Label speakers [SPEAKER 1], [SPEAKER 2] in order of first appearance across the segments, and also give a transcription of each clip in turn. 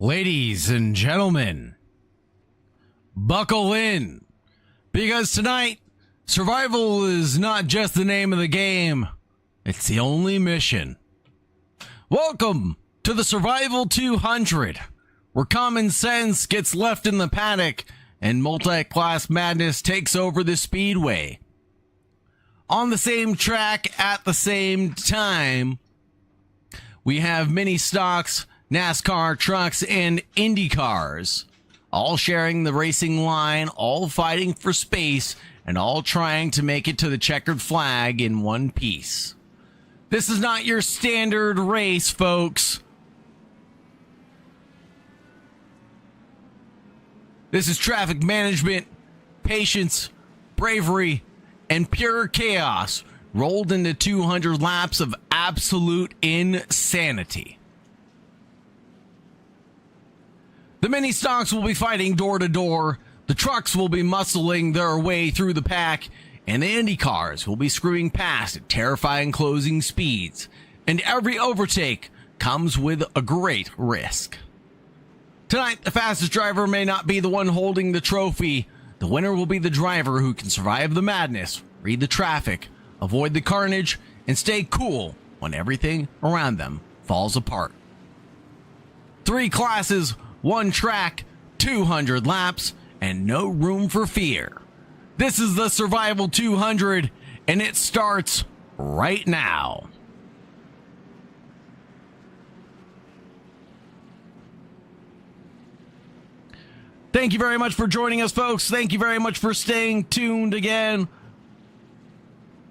[SPEAKER 1] Ladies and gentlemen, buckle in, because tonight, survival is not just the name of the game, it's the only mission. Welcome to the Survival 200, where common sense gets left in the paddock and multi-class madness takes over the speedway. On the same track at the same time, we have mini stocks, NASCAR trucks, and Indy Cars, all sharing the racing line, all fighting for space, and all trying to make it to the checkered flag in one piece. This is not your standard race, folks. This is traffic management, patience, bravery, and pure chaos rolled into 200 laps of absolute insanity. The mini stocks will be fighting door to door, the trucks will be muscling their way through the pack, and the Indy Cars will be screwing past at terrifying closing speeds. And every overtake comes with a great risk. Tonight, the fastest driver may not be the one holding the trophy. The winner will be the driver who can survive the madness, read the traffic, avoid the carnage, and stay cool when everything around them falls apart. 3 classes, 1 track, 200 laps, and no room for fear. This is the Survival 200, and it starts right now. Thank you very much for joining us, folks. Thank you very much for staying tuned again.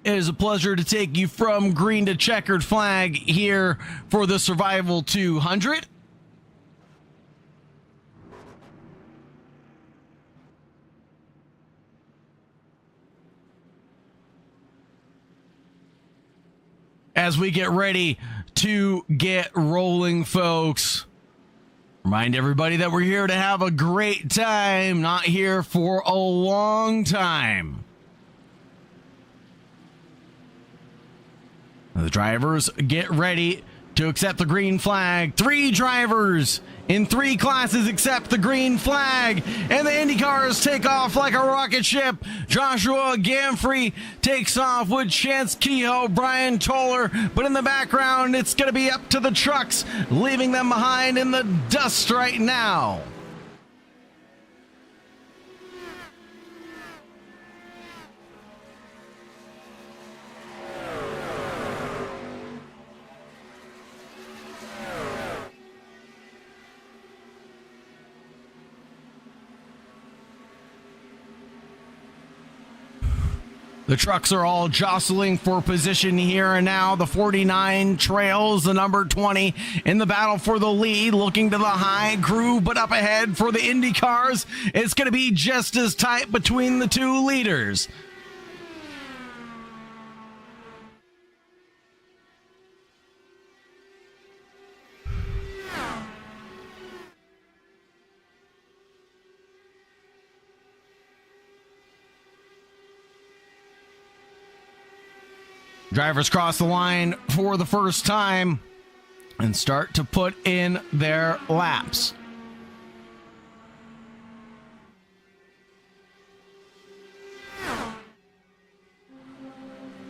[SPEAKER 1] It is a pleasure to take you from green to checkered flag here for the Survival 200. As we get ready to get rolling, folks, remind everybody that we're here to have a great time, not here for a long time. The drivers get ready to accept the green flag. 3 drivers in 3 classes accept the green flag, and the Indy Cars take off like a rocket ship. Joshua Gamfrey takes off with Chance Kehoe, Brian Toller, but in the background, it's going to be up to the trucks, leaving them behind in the dust right now. The trucks are all jostling for position here and now. The 49 trails the number 20 in the battle for the lead, looking to the high groove, but up ahead for the Indy Cars, it's going to be just as tight between the 2 leaders. Drivers cross the line for the first time and start to put in their laps.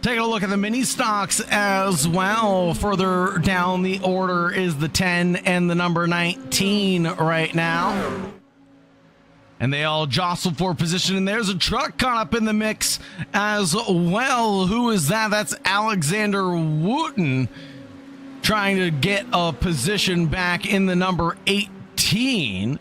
[SPEAKER 1] Taking a look at the mini stocks as well. Further down the order is the 10 and the number 19 right now. And they all jostle for position, and there's a truck caught up in the mix as well. Who is that? That's Alexander Wooten trying to get a position back in the number 18.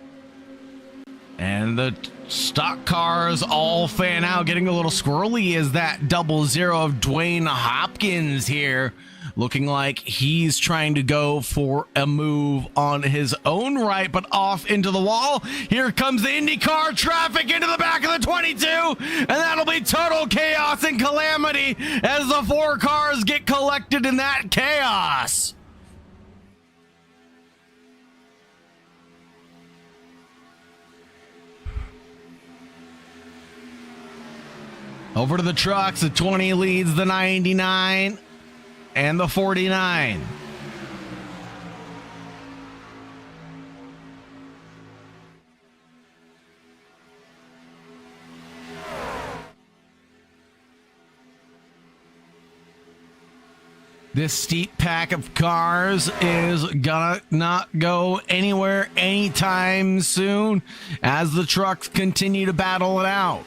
[SPEAKER 1] And the stock cars all fan out, getting a little squirrely as that 00 of Dwayne Hopkins here, looking like he's trying to go for a move on his own right, but off into the wall. Here comes the Indy Car traffic into the back of the 22, and that'll be total chaos and calamity as the 4 cars get collected in that chaos. Over to the trucks, the 20 leads the 99 and the 49. This steep pack of cars is gonna not go anywhere anytime soon as the trucks continue to battle it out.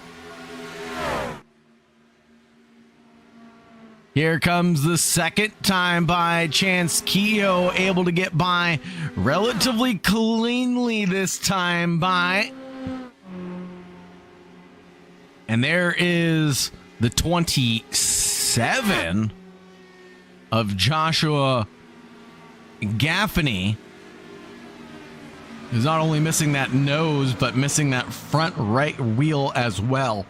[SPEAKER 1] Here comes the second time by Chance Keogh, able to get by relatively cleanly this time by. And there is the 27 of Joshua Gaffney, who's not only missing that nose, but missing that front right wheel as well.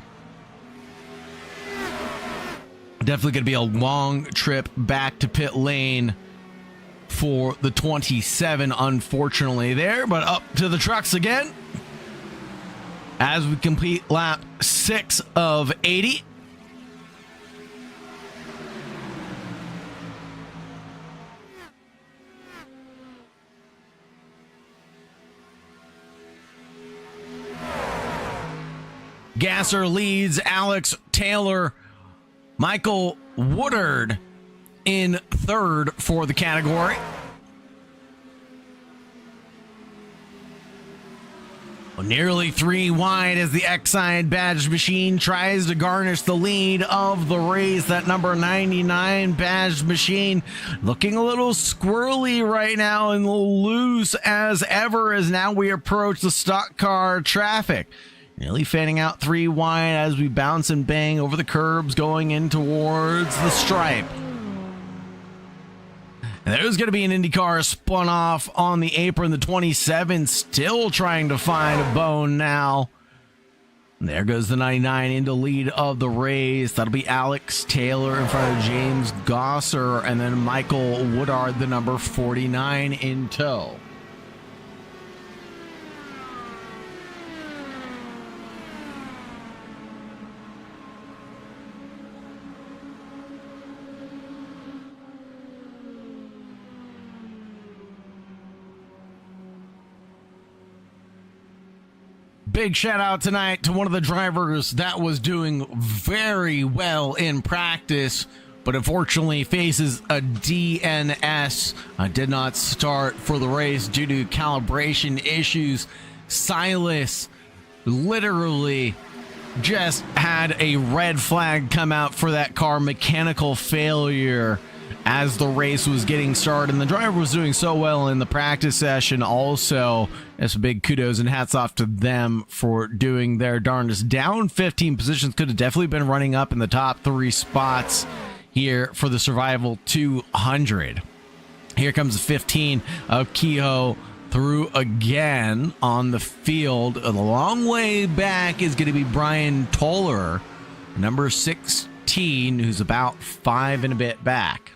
[SPEAKER 1] Definitely going to be a long trip back to pit lane for the 27, unfortunately there, but up to the trucks again as we complete lap 6 of 80. Gasser leads Alex Taylor. Michael Woodard in third for the category. Nearly 3 wide as the Exide badge machine tries to garnish the lead of the race. That number 99 badge machine looking a little squirrely right now and loose as ever as now we approach the stock car traffic. Nearly fanning out 3 wide as we bounce and bang over the curbs going in towards the stripe. And there's going to be an Indy Car spun off on the apron. The 27 still trying to find a bone now. And there goes the 99 into lead of the race. That'll be Alex Taylor in front of James Gosser. And then Michael Woodard, the number 49 in tow. Big shout out tonight to one of the drivers that was doing very well in practice, but unfortunately faces a DNS. Did not start for the race due to calibration issues. Silas literally just had a red flag come out for that car, mechanical failure, as the race was getting started, and the driver was doing so well in the practice session also. That's big kudos and hats off to them for doing their darndest. Down 15 positions, could have definitely been running up in the top 3 spots here for the Survival 200. Here comes the 15 of Kehoe through again on the field. A long way back is going to be Brian Toller, number 16, who's about 5 and a bit back.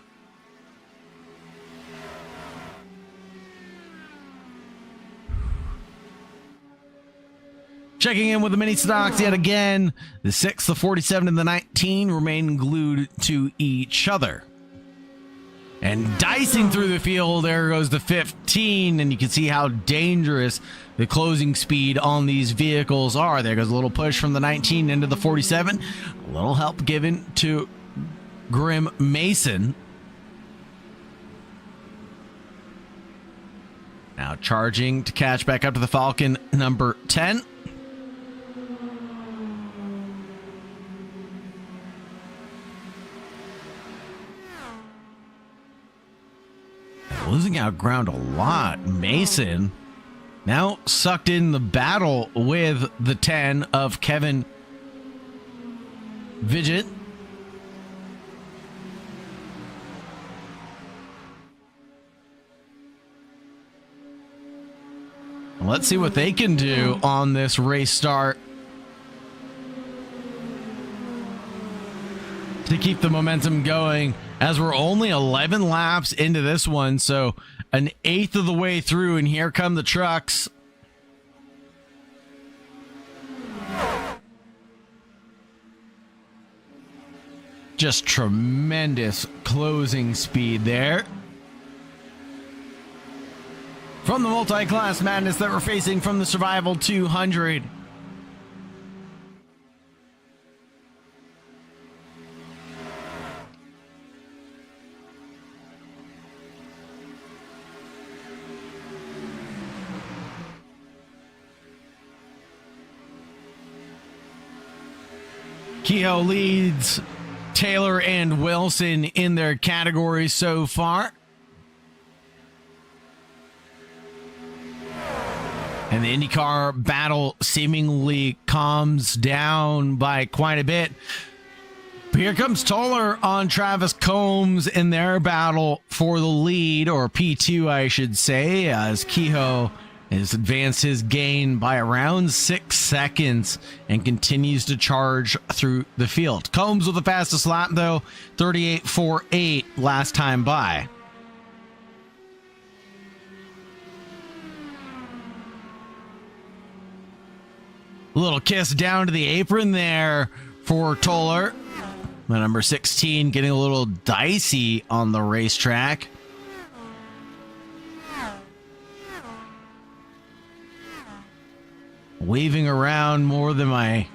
[SPEAKER 1] Checking in with the mini stocks yet again. The 6, the 47, and the 19 remain glued to each other. And dicing through the field, there goes the 15, and you can see how dangerous the closing speed on these vehicles are. There goes a little push from the 19 into the 47. A little help given to Grim Mason. Now charging to catch back up to the Falcon, number 10. Losing out ground a lot. Mason now sucked in the battle with the 10 of Kevin Vidget. Let's see what they can do on this race start to keep the momentum going, as we're only 11 laps into this one, so an eighth of the way through, and here come the trucks. Just tremendous closing speed there from the multi-class madness that we're facing from the Survival 200. Kehoe leads Taylor and Wilson in their categories so far. And the Indy Car battle seemingly calms down by quite a bit. But here comes Toller on Travis Combs in their battle for the lead, or P2, I should say, as Kehoe has advanced his gain by around 6 seconds and continues to charge through the field. Combs with the fastest lap, though, 38.48 last time by. A little kiss down to the apron there for Toller. The number 16 getting a little dicey on the racetrack. Waving around more than my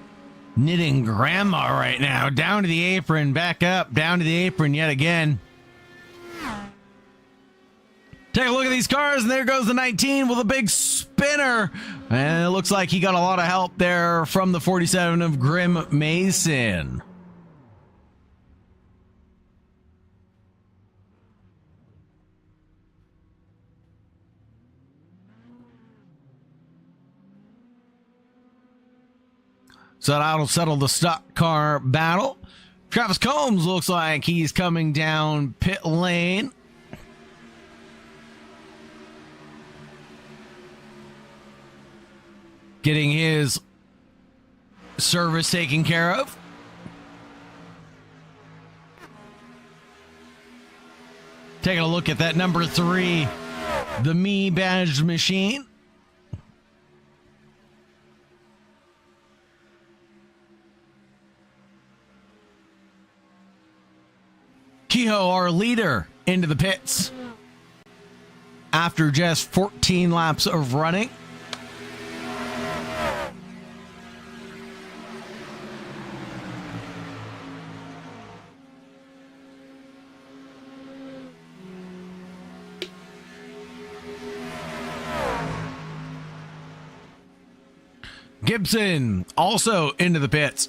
[SPEAKER 1] knitting grandma right now. Down to the apron, back up, down to the apron yet again. Take a look at these cars, and there goes the 19 with a big spinner. And it looks like he got a lot of help there from the 47 of Grim Mason. So that'll settle the stock car battle. Travis Combs looks like he's coming down pit lane. Getting his service taken care of. Taking a look at that number 3, the Me badged machine. Kehoe, our leader, into the pits after just 14 laps of running. Gibson also into the pits.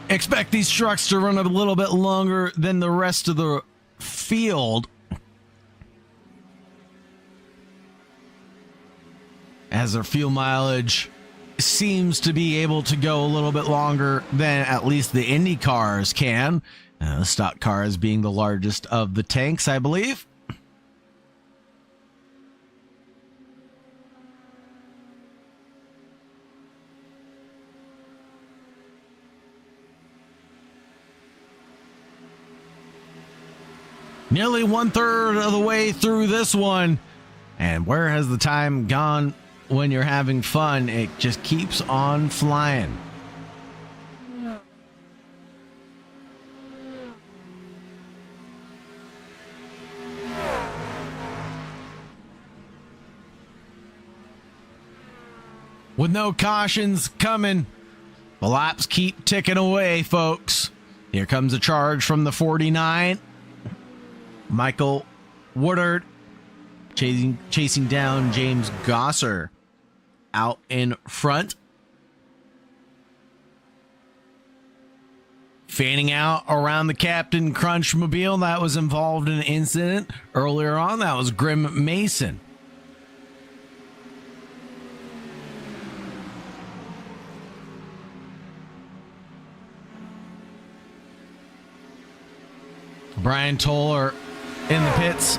[SPEAKER 1] Expect these trucks to run a little bit longer than the rest of the field, as their fuel mileage seems to be able to go a little bit longer than at least the Indy cars can. The stock cars being the largest of the tanks, I believe. Nearly 1/3 of the way through this one. And where has the time gone when you're having fun? It just keeps on flying. With no cautions coming, the laps keep ticking away, folks. Here comes a charge from the 49. Michael Woodard chasing down James Gosser out in front. Fanning out around the Captain Crunch mobile that was involved in an incident earlier on. That was Grim Mason. Brian Toller in the pits.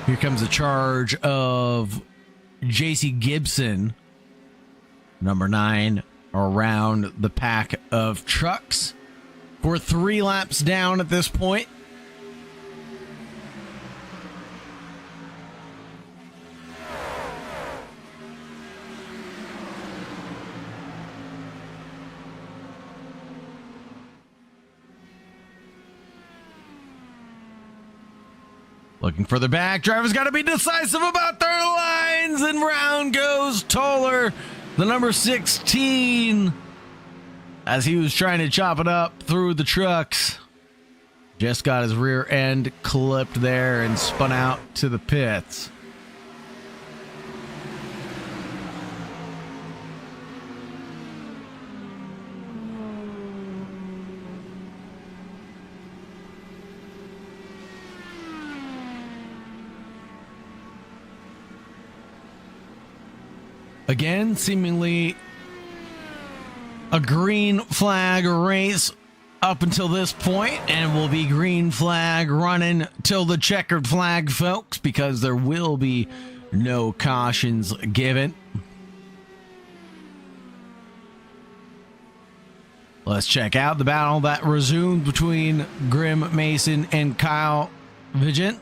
[SPEAKER 1] Here comes a charge of JC Gibson, number 9, around the pack of trucks. We're 3 laps down at this point. Looking further back, driver's got to be decisive about their lines, and round goes Toller the number 16, as he was trying to chop it up through the trucks, just got his rear end clipped there and spun out to the pits. Again, seemingly a green flag race up until this point, and will be green flag running till the checkered flag, folks, because there will be no cautions given. Let's check out the battle that resumed between Grim Mason and Kyle Vigent.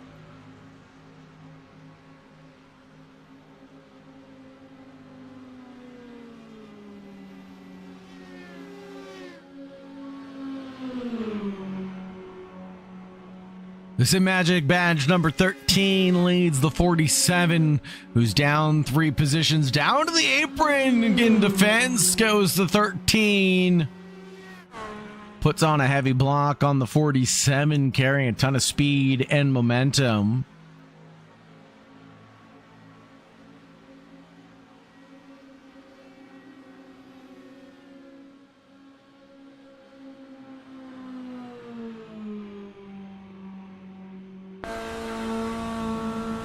[SPEAKER 1] The Sim Magic badge number 13 leads the 47, who's down 3 positions. Down to the apron in defense goes the 13. Puts on a heavy block on the 47, carrying a ton of speed and momentum.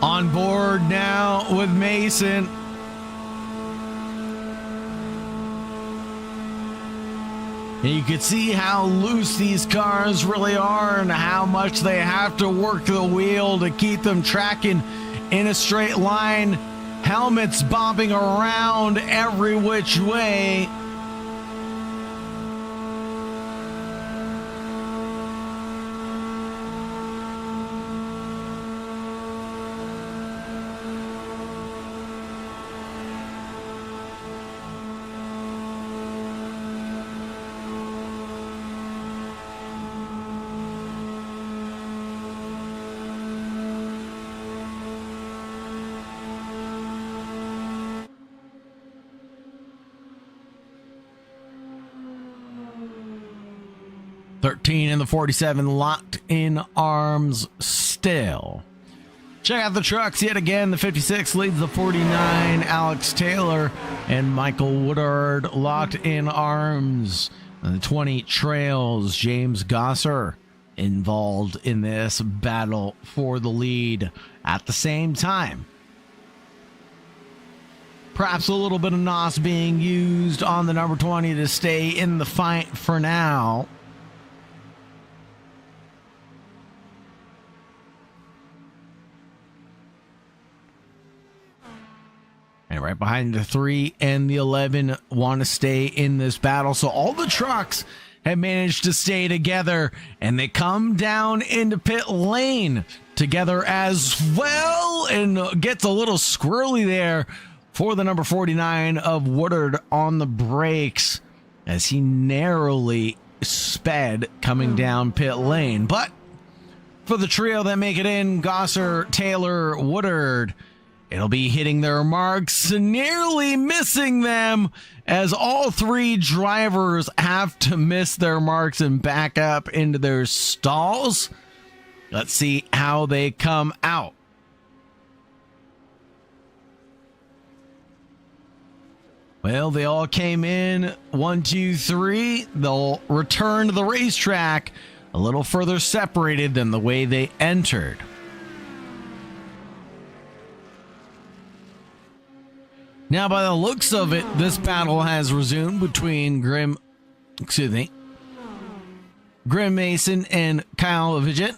[SPEAKER 1] On board now with Mason. And you can see how loose these cars really are and how much they have to work the wheel to keep them tracking in a straight line. Helmets bobbing around every which way. And the 47 locked in arms still. Check out the trucks yet again. The 56 leads the 49, Alex Taylor and Michael Woodard locked in arms. And the 20 trails, James Gosser involved in this battle for the lead at the same time. Perhaps a little bit of NOS being used on the number 20 to stay in the fight for now. And right behind the 3 and the 11 want to stay in this battle. So all the trucks have managed to stay together, and they come down into pit lane together as well, and gets a little squirrely there for the number 49 of Woodard on the brakes as he narrowly sped coming down pit lane. But for the trio that make it in, Gosser, Taylor, Woodard, it'll be hitting their marks, nearly missing them, as all 3 drivers have to miss their marks and back up into their stalls. Let's see how they come out. Well, they all came in 1, 2, 3. They'll return to the racetrack a little further separated than the way they entered. Now, by the looks of it, this battle has resumed between Grim Mason and Kyle Vigent.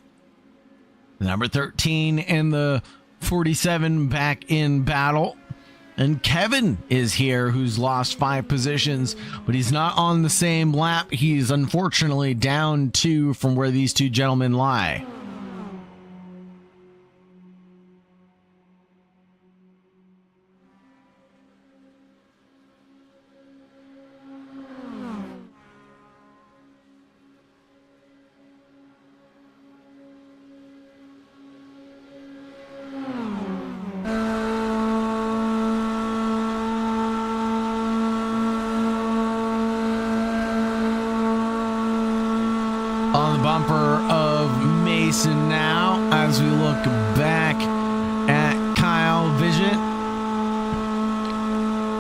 [SPEAKER 1] The number 13 and the 47 back in battle. And Kevin is here, who's lost 5 positions, but he's not on the same lap. He's unfortunately down 2 from where these 2 gentlemen lie. on the bumper of Mason now as we look back at Kyle Vision.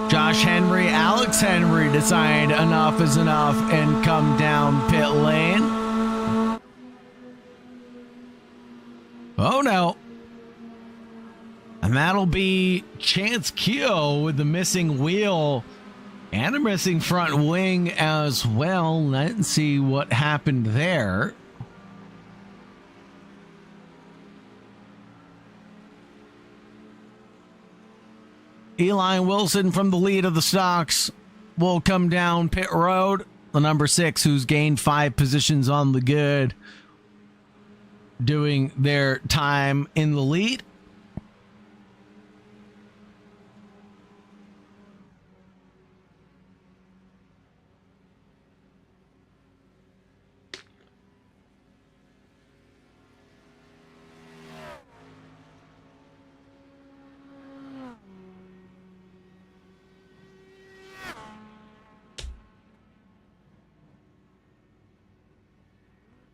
[SPEAKER 1] Josh Henry, Alex Henry decide enough is enough and come down pit lane. Oh no. And that'll be Chance Keogh with the missing wheel and a missing front wing as well. Let's see what happened there. Eli Wilson from the lead of the stocks will come down pit road. The number 6, who's gained 5 positions on the good, doing their time in the lead.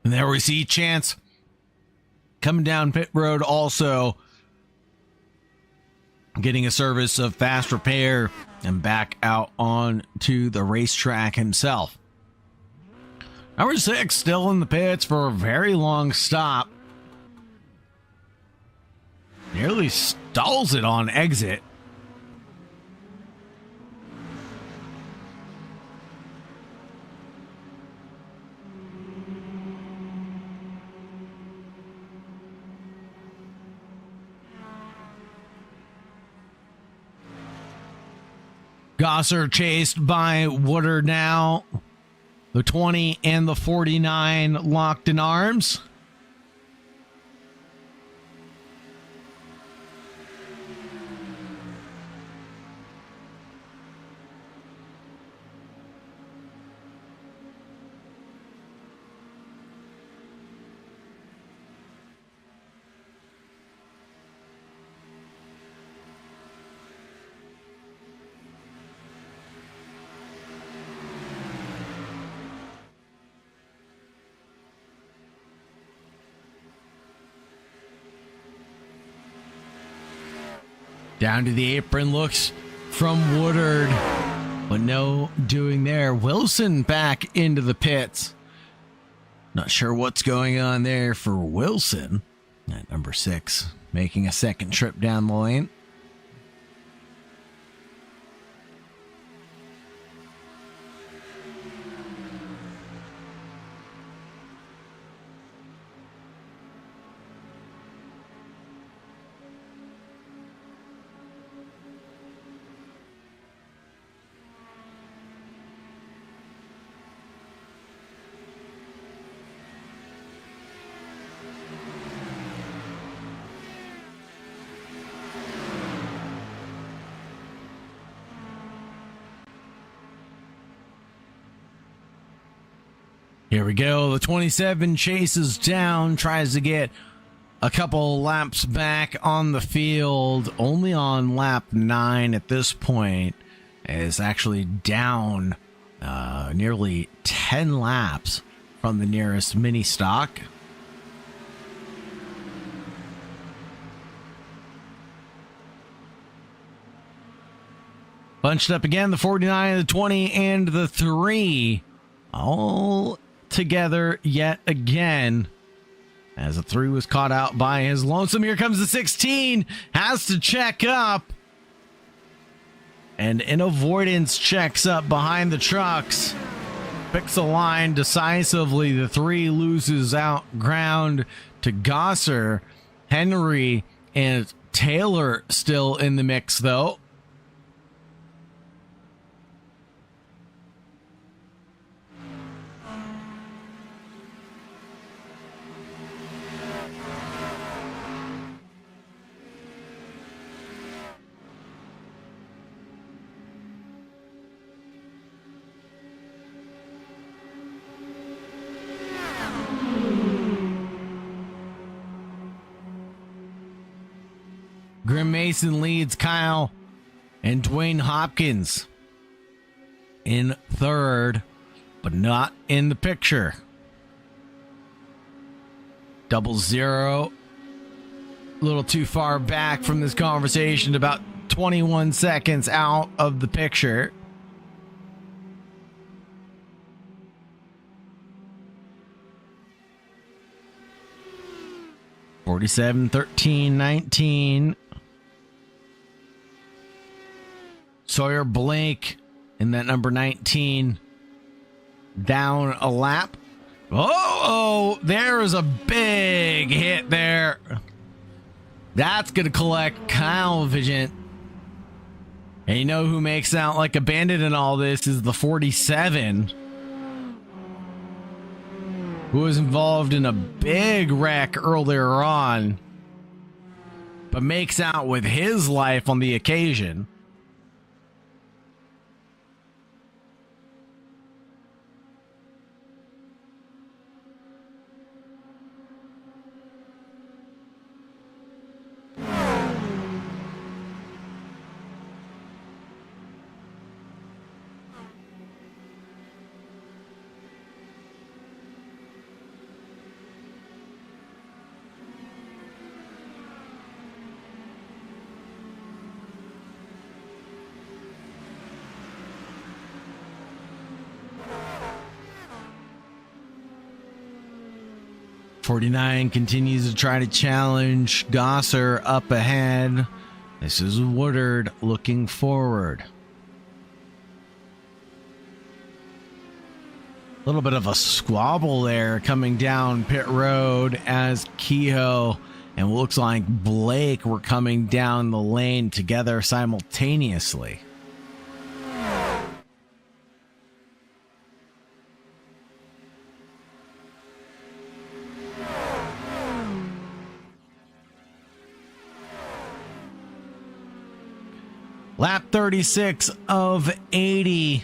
[SPEAKER 1] And there we see Chance coming down pit road, also getting a service of fast repair and back out on to the racetrack himself. Number 6 still in the pits for a very long stop. Nearly stalls it on exit. Gosser chased by Woodard now. The 20 and the 49 locked in arms. Down to the apron looks from Woodard, but no doing there. Wilson back into the pits. Not sure what's going on there for Wilson at number 6, making a second trip down the lane. Here we go. The 27 chases down, tries to get a couple laps back on the field. Only on lap 9 at this point. Is actually down nearly 10 laps from the nearest mini stock. Bunched up again, the 49, the 20, and the 3. All together yet again, as the 3 was caught out by his lonesome. Here comes the 16, has to check up, and in avoidance checks up behind the trucks, picks a line decisively. The 3 loses out ground to Gosser. Henry and Taylor still in the mix though. Grim Mason leads Kyle and Dwayne Hopkins in third, but not in the picture. 00. A little too far back from this conversation, about 21 seconds out of the picture. $47, $13, $19. Sawyer Blake in that number 19. Down a lap. Oh, there's a big hit there. That's going to collect Kyle Vigent. And you know who makes out like a bandit in all this is the 47, who was involved in a big wreck earlier on, but makes out with his life on the occasion. .49 continues to try to challenge Gosser up ahead. This is Woodard looking forward. A little bit of a squabble there coming down pit road as Kehoe and looks like Blake were coming down the lane together simultaneously. Lap 36 of 80.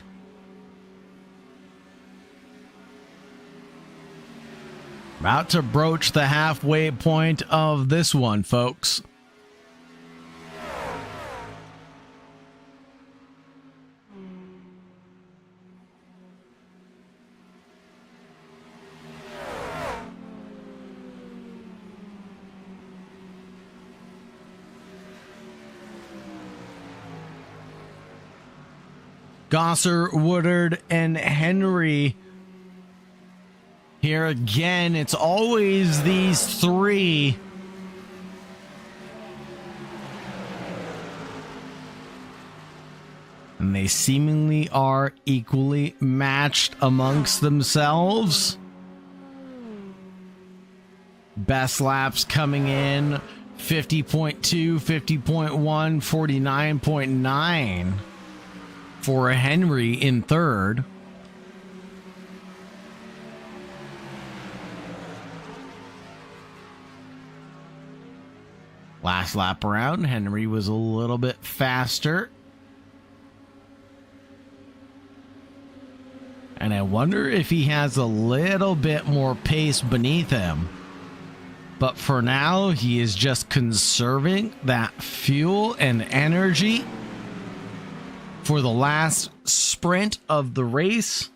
[SPEAKER 1] About to broach the halfway point of this one, folks. Gosser, Woodard, and Henry. Here again, it's always these three. And they seemingly are equally matched amongst themselves. Best laps coming in 50.2, 50.1, 49.9. For Henry in third. Last lap around, Henry was a little bit faster. And I wonder if he has a little bit more pace beneath him. But for now, he is just conserving that fuel and energy for the last sprint of the race.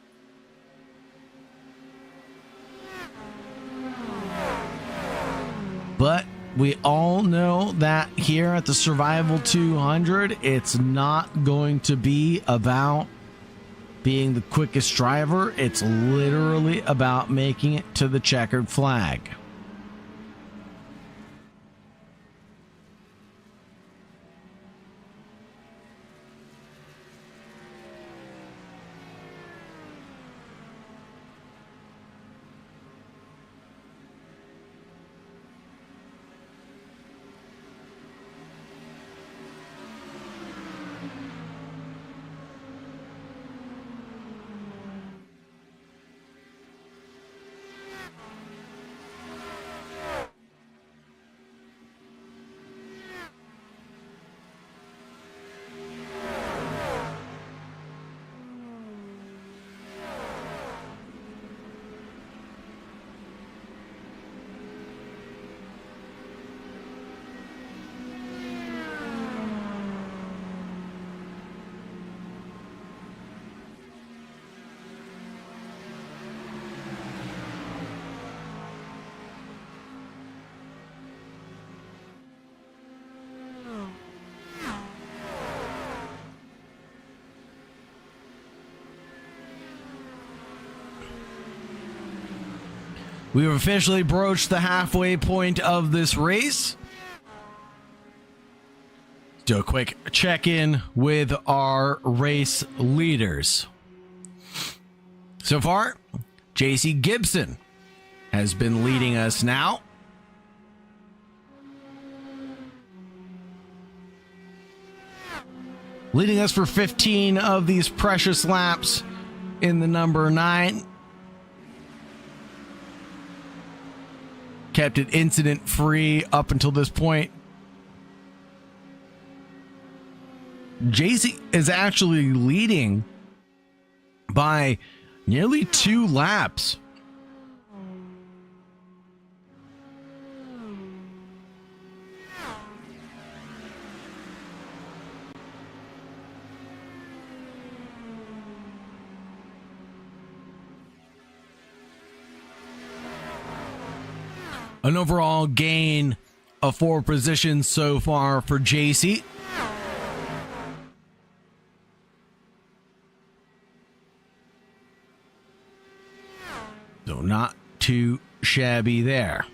[SPEAKER 1] But we all know that here at the Survival 200, it's not going to be about being the quickest driver. It's literally about making it to the checkered flag. We've officially broached the halfway point of this race. Let's do a quick check-in with our race leaders. So far, JC Gibson has been leading us now. Leading us for 15 of these precious laps in the number 9. Kept it incident free up until this point. JC is actually leading by nearly 2 laps. An overall gain of 4 positions so far for JC. So not too shabby there.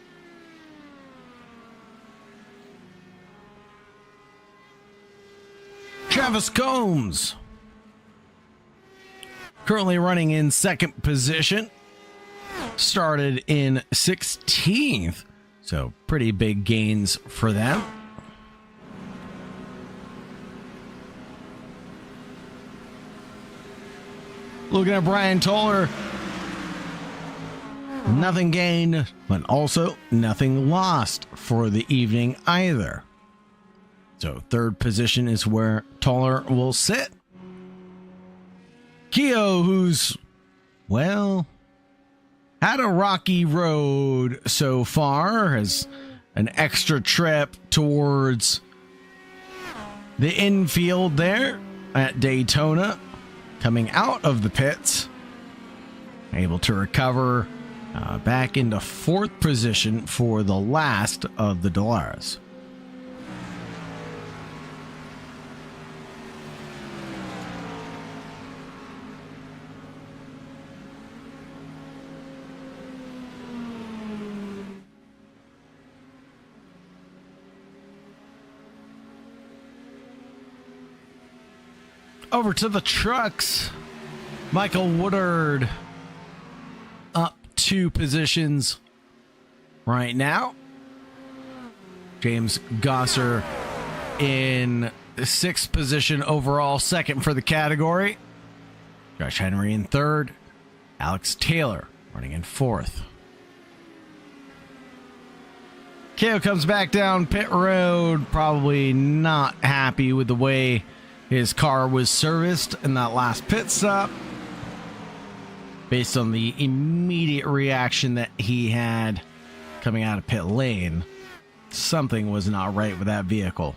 [SPEAKER 1] Travis Combs currently running in 2nd position. Started in 16th, so pretty big gains for them. Looking at Brian Toller, nothing gained, but also nothing lost for the evening either. So 3rd position is where Toller will sit. Keogh, who's, well, had a rocky road so far, has an extra trip towards the infield there at Daytona, coming out of the pits, able to recover back into 4th position for the last of the Dolares. Over to the trucks. Michael Woodard up 2 positions right now. James Gosser in 6th position overall, 2nd for the category. Josh Henry in 3rd. Alex Taylor running in 4th. Keogh comes back down pit road, probably not happy with the way his car was serviced in that last pit stop, based on the immediate reaction that he had coming out of pit lane. Something was not right with that vehicle.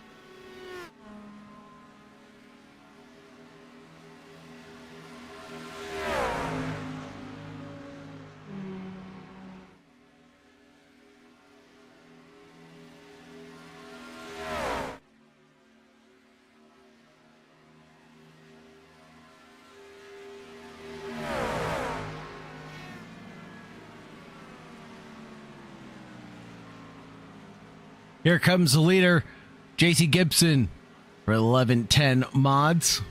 [SPEAKER 1] Here comes the leader, JC Gibson, for 1110 mods.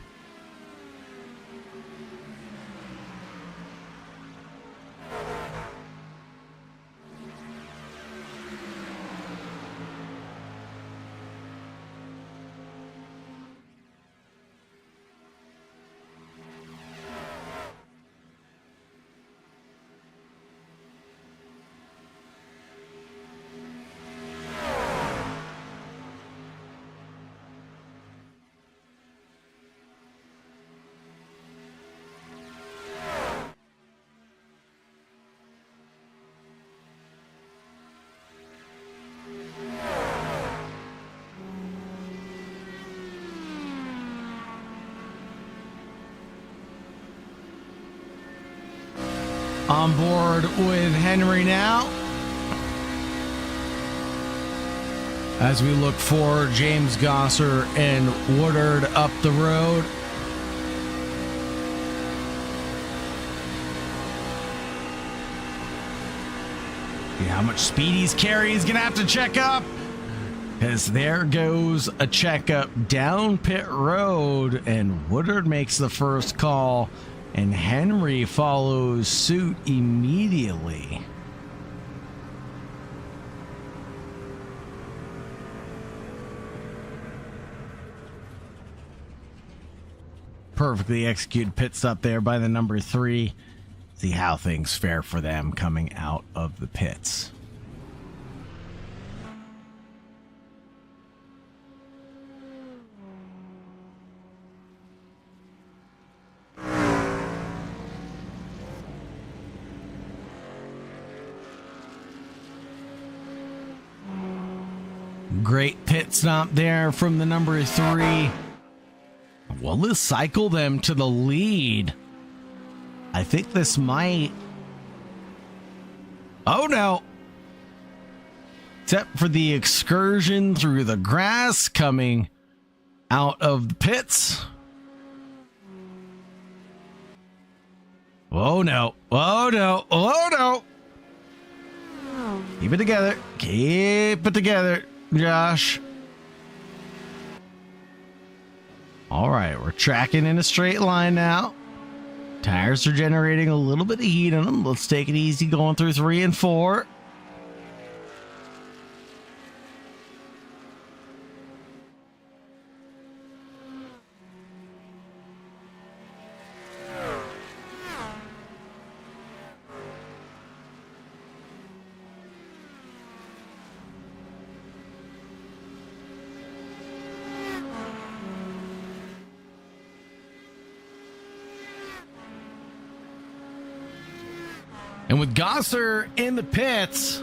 [SPEAKER 1] On board with Henry now, as we look for James Gosser and Woodard up the road. See how much speed he's carrying. He's going to have to check up. As there goes a checkup down pit road, and Woodard makes the first call, and Henry follows suit immediately. Perfectly executed pit stop there by the number 3. See how things fare for them coming out of the pits. Great pit stop there from the number 3. Will this cycle them to the lead? I think this might. Oh no. Except for the excursion through the grass coming out of the pits. Oh no. Oh no. Oh no. Keep it together. Keep it together, Josh. All right, we're tracking in a straight line now. Tires are generating a little bit of heat on them. Let's take it easy going through 3 and 4. And with Gosser in the pits,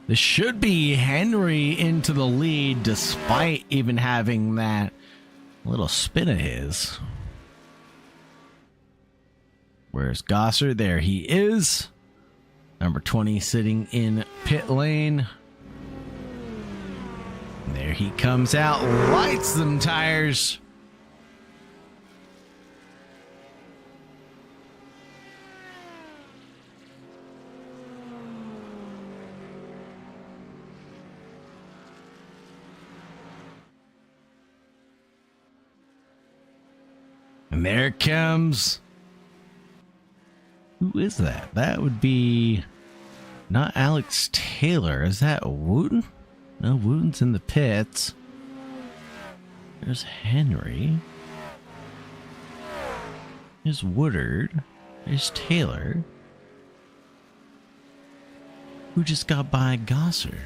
[SPEAKER 1] this should be Henry into the lead, despite even having that little spin of his. Where's Gosser? There he is. Number 20 sitting in pit lane. There he comes out, lights them tires. And there comes... Who is that? That would be not Alex Taylor. Is that Wooten? No, Wooten's in the pits. There's Henry. There's Woodard. There's Taylor. Who just got by Gosser?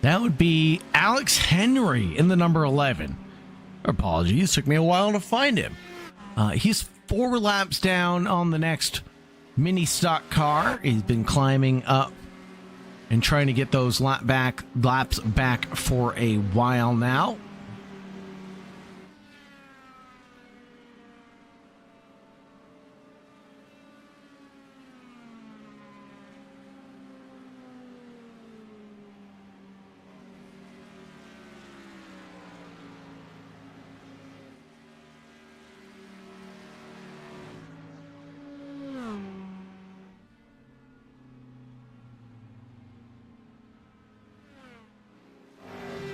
[SPEAKER 1] That would be Alex Henry in the number 11. Apologies, took me a while to find him. He's 4 laps down on the next mini stock car. He's been climbing up and trying to get those laps back for a while now.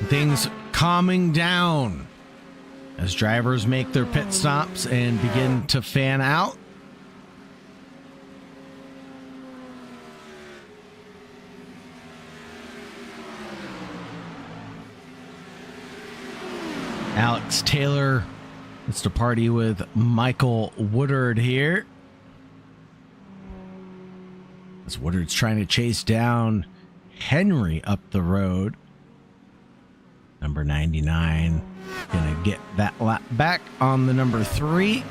[SPEAKER 1] Things calming down as drivers make their pit stops and begin to fan out. Alex Taylor is to party with Michael Woodard here. As Woodard's trying to chase down Henry up the road. Number 99 gonna get that lap back on the number 3.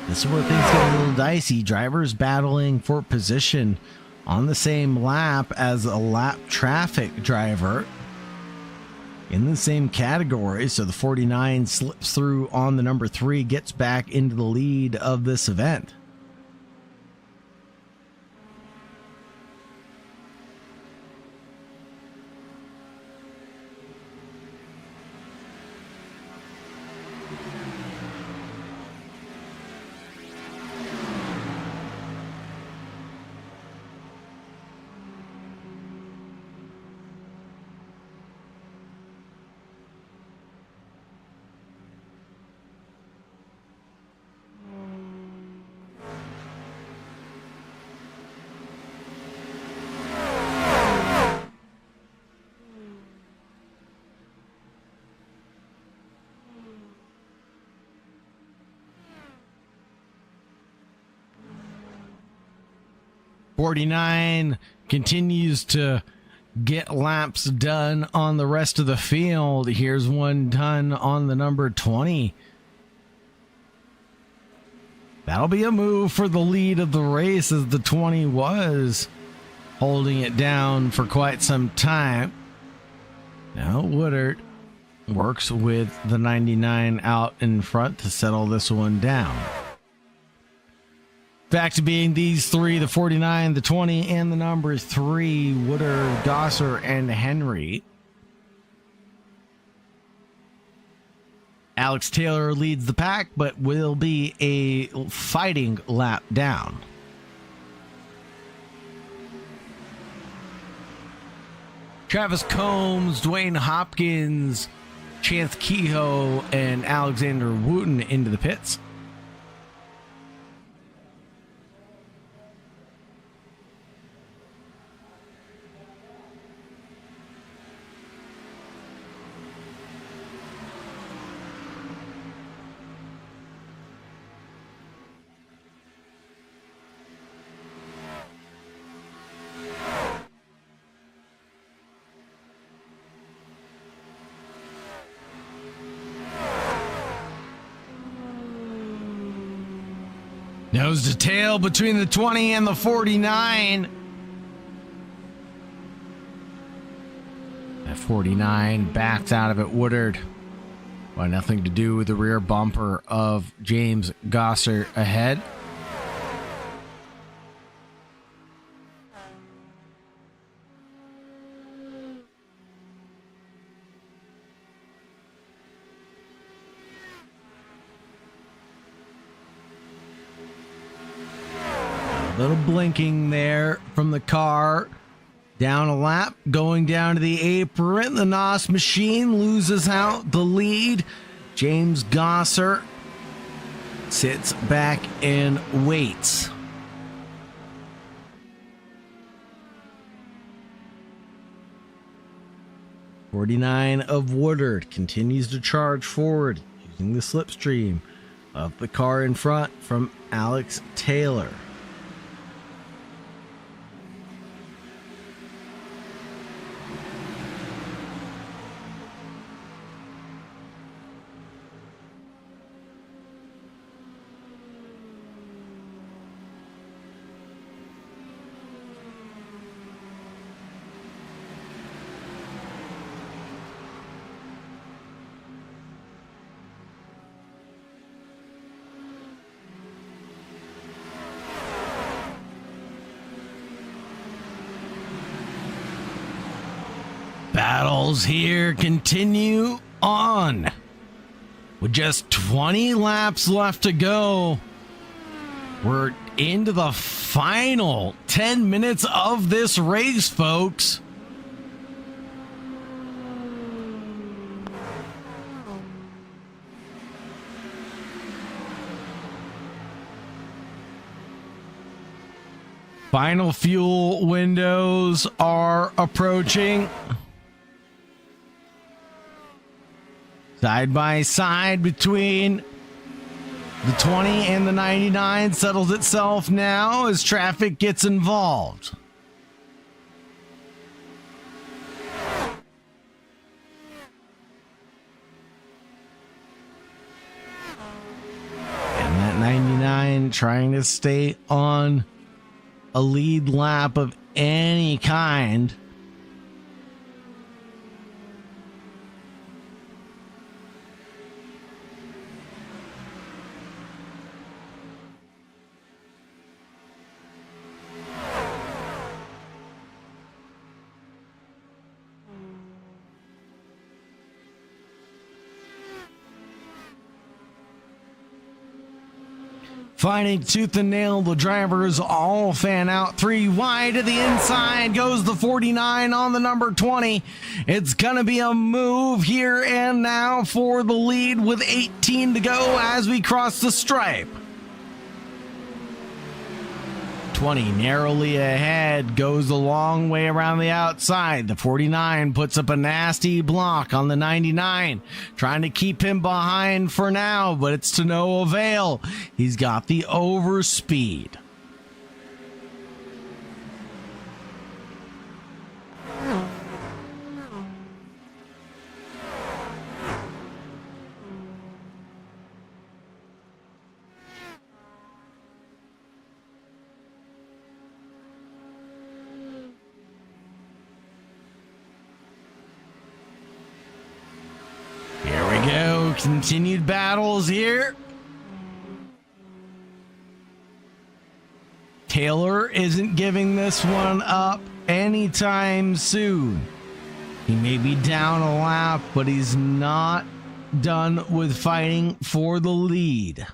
[SPEAKER 1] This is where things get a little dicey. Drivers battling for position on the same lap as a lap traffic driver in the same category. So the 49 slips through on the number 3, gets back into the lead of this event. 49 continues to get laps done on the rest of the field. Here's one done on the number 20. That'll be a move for the lead of the race, as the 20 was holding it down for quite some time. Now Woodard works with the 99 out in front to settle this one down. Fact being, these three, the 49, the 20, and the number 3, Woodard, Gosser, and Henry. Alex Taylor leads the pack, but will be a fighting lap down. Travis Combs, Dwayne Hopkins, Chance Kehoe, and Alexander Wooten into the pits. Nose to tail between the 20 and the 49. That 49 backs out of it. Woodard, well, nothing to do with the rear bumper of James Gosser ahead. Little blinking there from the car. Down a lap, going down to the apron. The NOS machine loses out the lead. James Gosser sits back and waits. '49 of Woodard continues to charge forward using the slipstream of the car in front from Alex Taylor. Battles here continue on. With just 20 laps left to go, we're into the final 10 minutes of this race, folks. Final fuel windows are approaching. Side by side between the 20 and the 99 settles itself now as traffic gets involved. And that 99 trying to stay on a lead lap of any kind. Fighting tooth and nail, the drivers all fan out. 3 wide to the inside goes the 49 on the number 20. It's going to be a move here and now for the lead with 18 to go as we cross the stripe. 20 narrowly ahead, goes a long way around the outside. The 49 puts up a nasty block on the 99, trying to keep him behind for now, but it's to no avail. He's got the overspeed. Continued battles here. Taylor isn't giving this one up anytime soon. He may be down a lap, but he's not done with fighting for the lead.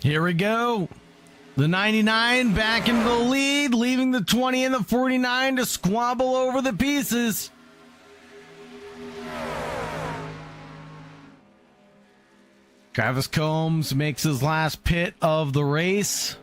[SPEAKER 1] Here we go. The 99 back into the lead, leaving the 20 and the 49 to squabble over the pieces. Travis Combs makes his last pit of the race.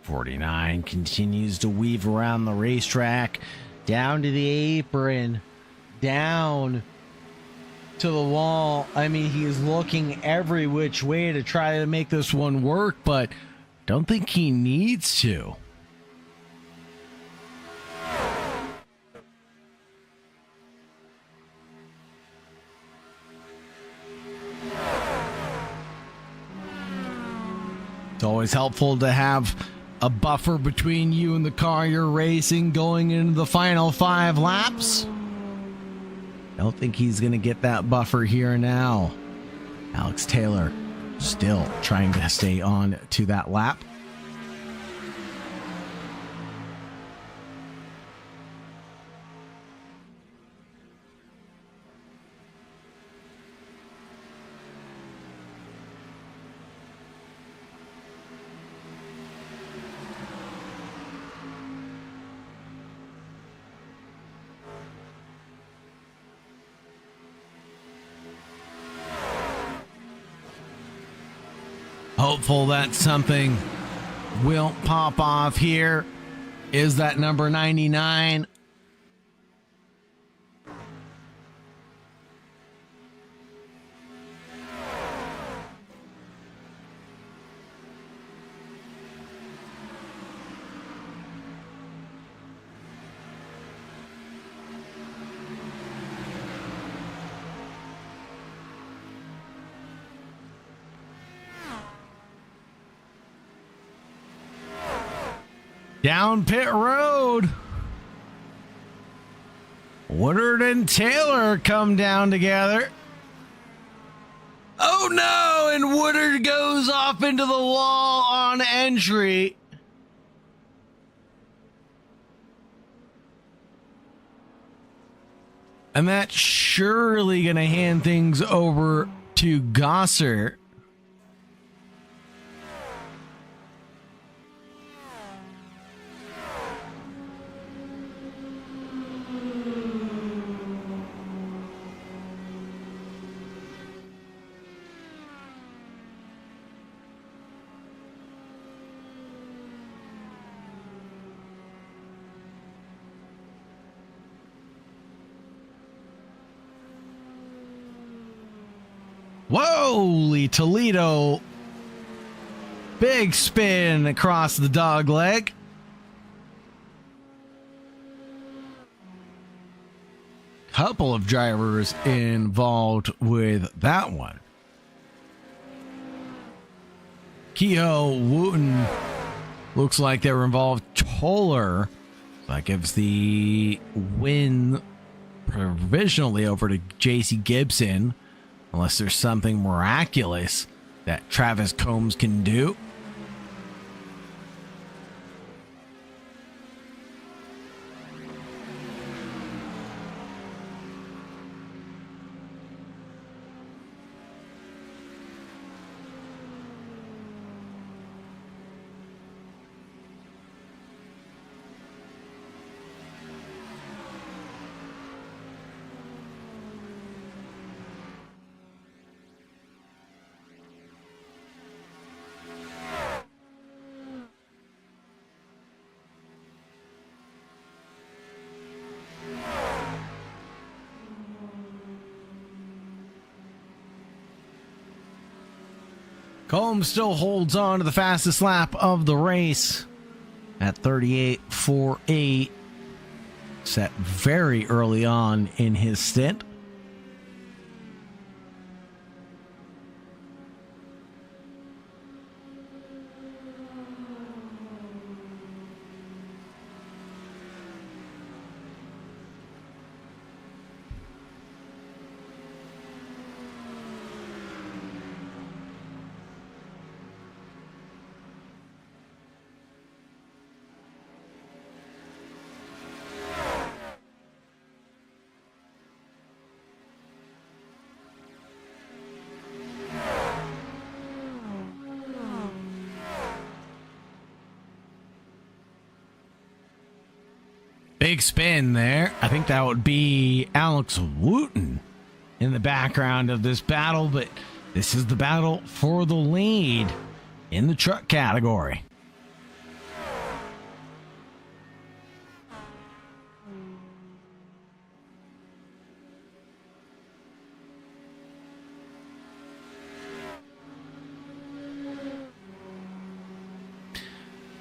[SPEAKER 1] .49 continues to weave around the racetrack, down to the apron, down to the wall. I mean, he's looking every which way to try to make this one work, but don't think he needs to. It's always helpful to have a buffer between you and the car you're racing going into the final 5 laps. Don't think he's going to get that buffer here now. Alex Taylor still trying to stay on to that lap. Hopeful that something will pop off here. Is that number 99? Down pit road. Woodard and Taylor come down together. Oh no, and Woodard goes off into the wall on entry. And that's surely going to hand things over to Gosser. Whoa, Toledo. Big spin across the dog leg. Couple of drivers involved with that one. Kehoe, Wooten, looks like they were involved. Toller, that gives the win provisionally over to JC Gibson, unless there's something miraculous that Travis Combs can do. Combs still holds on to the fastest lap of the race at 38.48, set very early on in his stint. Big spin there. I think that would be Alex Wooten in the background of this battle, but this is the battle for the lead in the truck category.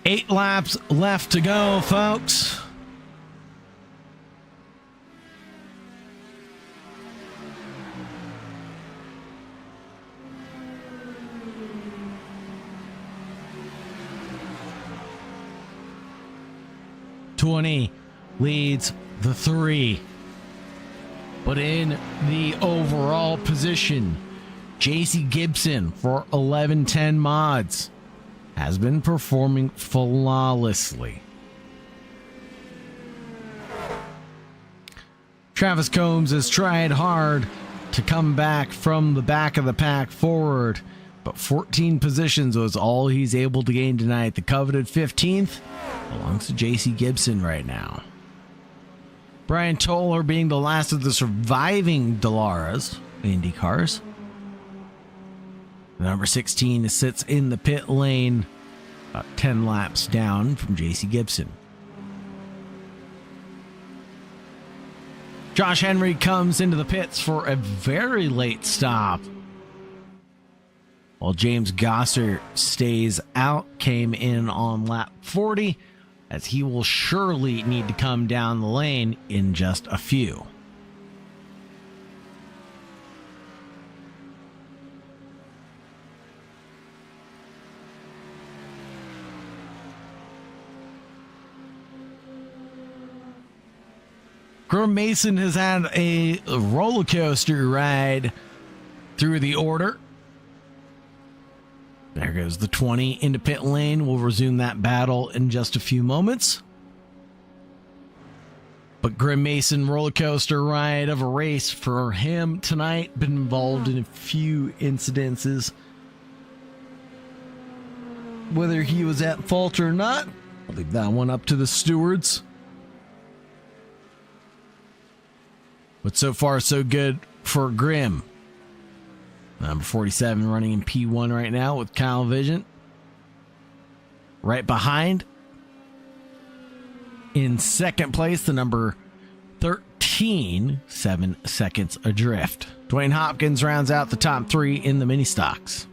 [SPEAKER 1] Eight laps left to go, folks. Leads the 3, but in the overall position, JC Gibson for 1110 mods has been performing flawlessly. Travis Combs has tried hard to come back from the back of the pack forward, but 14 positions was all he's able to gain tonight. The coveted 15th belongs to JC Gibson right now. Brian Toller being the last of the surviving Delaras, Indy Cars. Number 16 sits in the pit lane, about 10 laps down from JC Gibson. Josh Henry comes into the pits for a very late stop, while James Gosser stays out, came in on lap 40, as he will surely need to come down the lane in just a few. Grim Mason has had a roller coaster ride through the order. There goes the 20 into pit lane. We'll resume that battle in just a few moments. But Grim Mason, roller coaster ride of a race for him tonight. Been involved in a few incidences. Whether he was at fault or not, I'll leave that one up to the stewards. But so far, so good for Grim. Number 47 running in P1 right now with Kyle Vision. Right behind, in second place, the number 13, 7 seconds adrift. Dwayne Hopkins rounds out the top 3 in the mini stocks.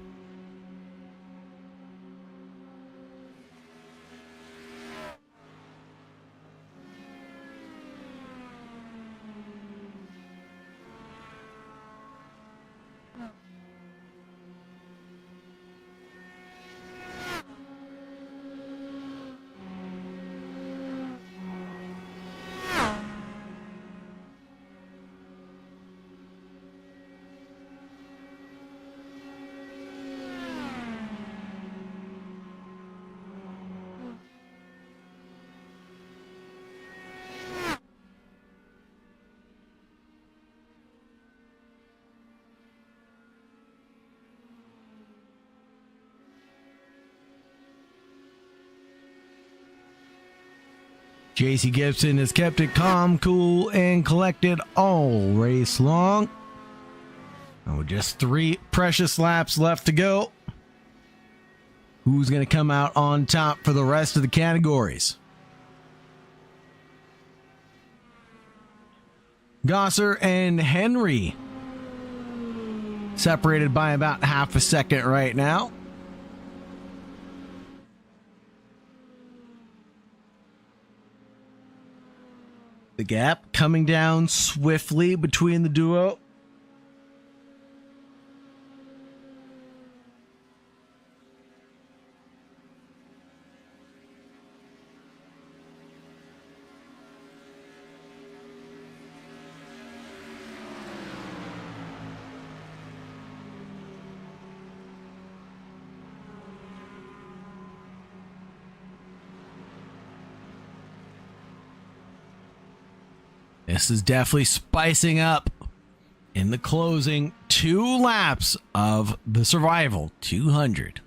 [SPEAKER 1] JC Gibson has kept it calm, cool, and collected all race long. And with just 3 precious laps left to go, who's going to come out on top for the rest of the categories? Gosser and Henry separated by about half a second right now. The gap coming down swiftly between the duo. This is definitely spicing up in the closing 2 laps of the Survival 200.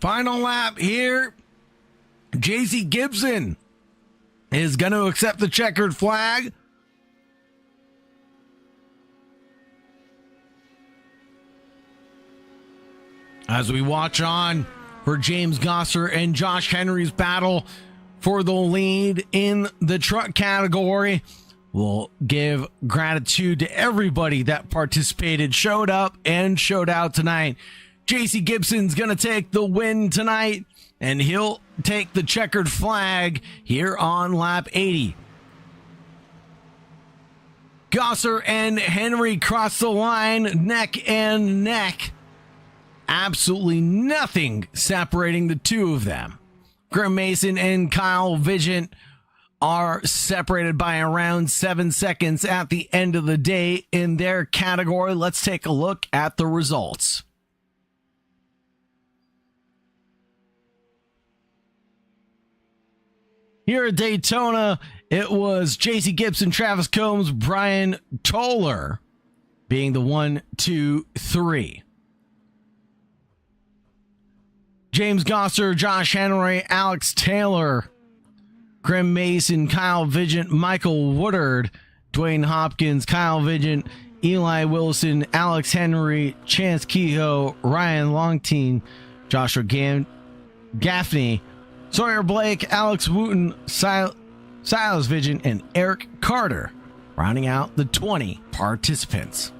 [SPEAKER 1] Final lap here. JC Gibson is going to accept the checkered flag. As we watch on for James Gosser and Josh Henry's battle for the lead in the truck category, we'll give gratitude to everybody that participated, showed up, and showed out tonight. JC Gibson's going to take the win tonight, and he'll take the checkered flag here on lap 80. Gosser and Henry cross the line neck and neck. Absolutely nothing separating the two of them. Graham Mason and Kyle Vigent are separated by around 7 seconds at the end of the day in their category. Let's take a look at the results. Here at Daytona, it was JC Gibson, Travis Combs, Brian Toller being the 1, 2, 3. James Gosser, Josh Henry, Alex Taylor, Graham Mason, Kyle Vigent, Michael Woodard, Dwayne Hopkins, Kyle Vigent, Eli Wilson, Alex Henry, Chance Kehoe, Ryan Longteen, Joshua Gaffney, Sawyer Blake, Alex Wooten, Silas Vigent, and Eric Carter, rounding out the 20 participants.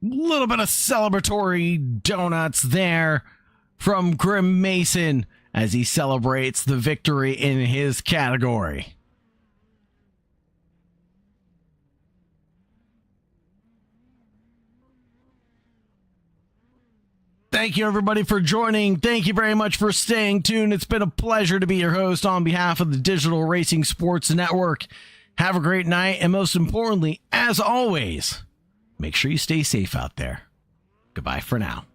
[SPEAKER 1] A little bit of celebratory donuts there from Grim Mason as he celebrates the victory in his category. Thank you, everybody, for joining. Thank you very much for staying tuned. It's been a pleasure to be your host on behalf of the Digital Racing Sports Network. Have a great night, and most importantly, as always, make sure you stay safe out there. Goodbye for now.